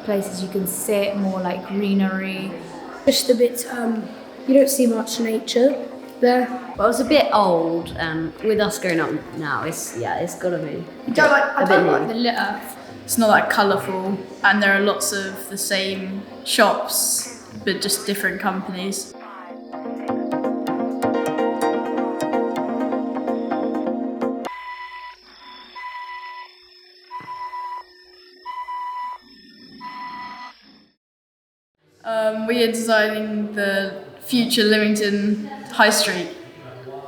places you can sit, more like greenery. Just a bit, you don't see much nature there. Well, it's a bit old, and with us growing up now, it's got to be. I don't like the litter. It's not that colourful, and there are lots of the same shops, but just different companies. We are designing the future Lymington High Street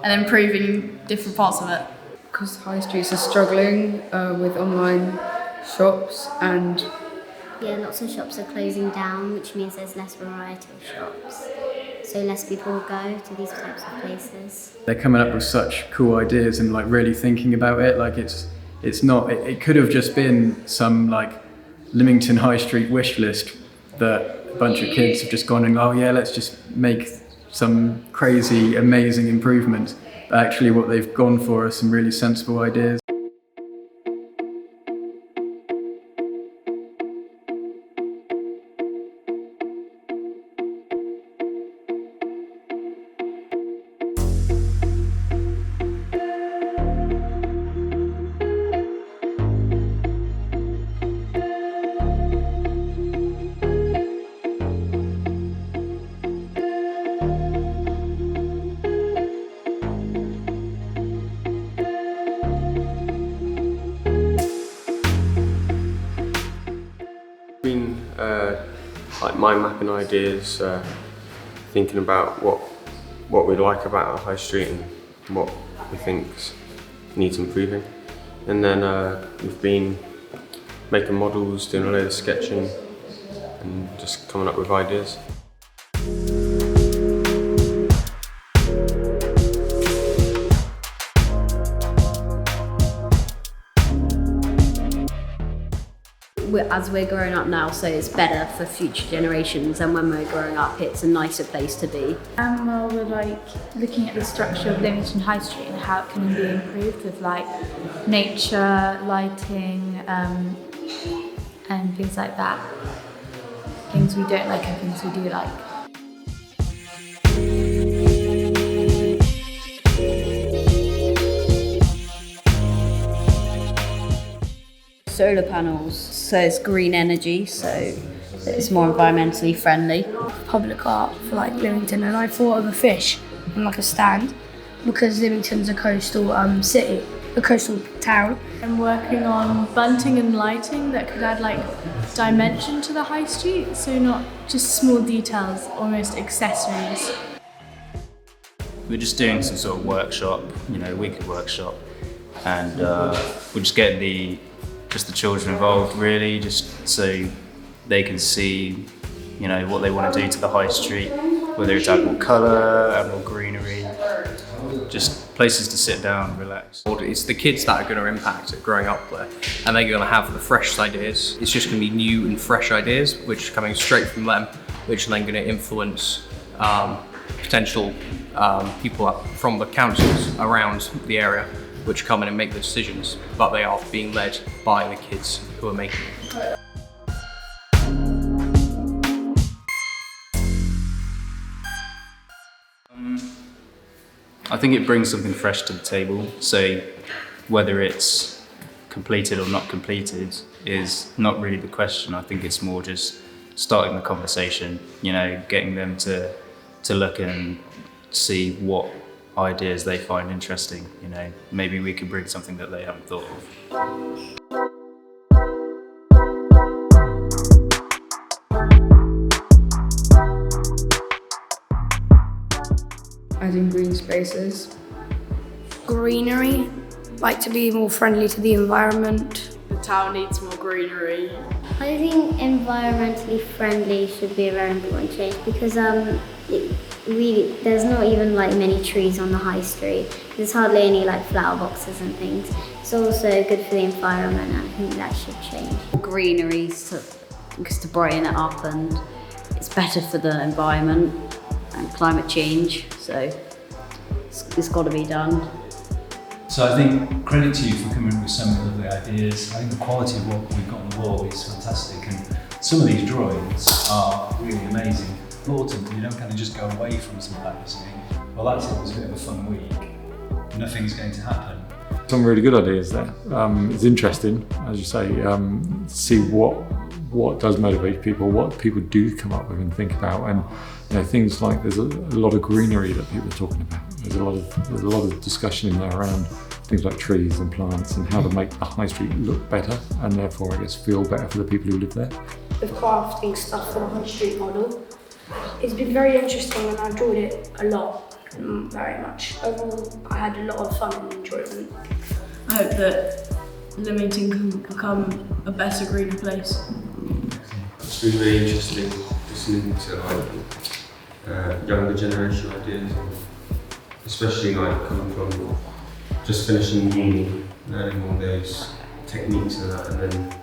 and improving different parts of it. Because high streets are struggling with online shops and... Yeah, lots of shops are closing down, which means there's less variety of shops. So less people will go to these types of places. They're coming up with such cool ideas and like really thinking about it. Like it could have just been some like Lymington High Street wish list that a bunch of kids have just gone and, oh yeah, let's just make some crazy, amazing improvements. But actually what they've gone for are some really sensible ideas. Like mind mapping ideas, thinking about what we like about our high street and what we think needs improving. And then we've been making models, doing a load of sketching and just coming up with ideas. As we're growing up now, so it's better for future generations, and when we're growing up it's a nicer place to be. Well, we're like looking at the structure of Lymington High Street and how it can be improved with like nature, lighting, and things like that. Things we don't like and things we do like. Solar panels, so it's green energy, so it's more environmentally friendly. Public art for like Lymington, and I thought of a fish and like a stand because Lymington's a coastal city, a coastal town. I'm working on bunting and lighting that could add like dimension to the high street, so not just small details, almost accessories. We're just doing some sort of workshop, weekly workshop, and we're just getting the children involved really, just so they can see, what they want to do to the high street, whether it's add more colour, add more greenery, just places to sit down and relax. It's the kids that are going to impact it growing up there, and they're going to have the fresh ideas. It's just going to be new and fresh ideas, which are coming straight from them, which are then going to influence potential people from the councils around the area, which come in and make the decisions, but they are being led by the kids who are making it. I think it brings something fresh to the table, so whether it's completed or not completed is not really the question. I think it's more just starting the conversation, getting them to look and see what ideas they find interesting. Maybe we could bring something that they haven't thought of. Adding green spaces. Greenery, like to be more friendly to the environment. The town needs more greenery. I think environmentally friendly should be a very important change because there's not even like many trees on the high street. There's hardly any like flower boxes and things. It's also good for the environment, and I think that should change. Greenery to brighten it up, and it's better for the environment and climate change, so it's got to be done. So I think credit to you for coming up with some lovely ideas. I think the quality of what we've got on the wall is fantastic, and some of these drawings are really amazing. Important, you don't kind of just go away from something like this and think, well, that's it, it was a bit of a fun week. Nothing's going to happen. Some really good ideas there. It's interesting, as you say, to see what does motivate people, what people do come up with and think about, and things like there's a lot of greenery that people are talking about. There's a lot of discussion in there around things like trees and plants and how to make the high street look better and therefore I guess feel better for the people who live there. With crafting stuff for the high street model, it's been very interesting and I enjoyed it a lot, very much. Overall, I had a lot of fun and enjoyment. I hope that Lymington can become a better, greener place. It's been really interesting listening to younger generation ideas, and especially coming from just finishing uni, learning all those techniques and that, and then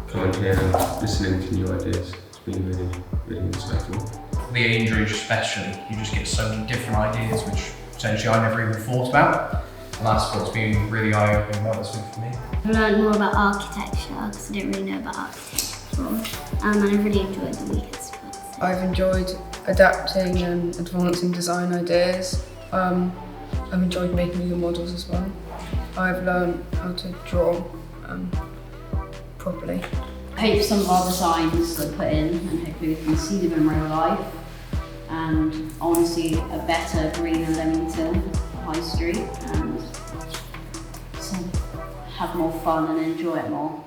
coming here and listening to new ideas. It's been really, really insightful. The age range especially, you just get so many different ideas which potentially I never even thought about. And that's what's been really eye-opening about this week for me. I learned more about architecture because I didn't really know about architecture before. And I really enjoyed the week at Spud. I've enjoyed adapting and advancing design ideas. I've enjoyed making new models as well. I've learned how to draw properly. I hope some of our designs are put in and hopefully we can see them in real life. And I want to see a better, greener Lymington High Street and have more fun and enjoy it more.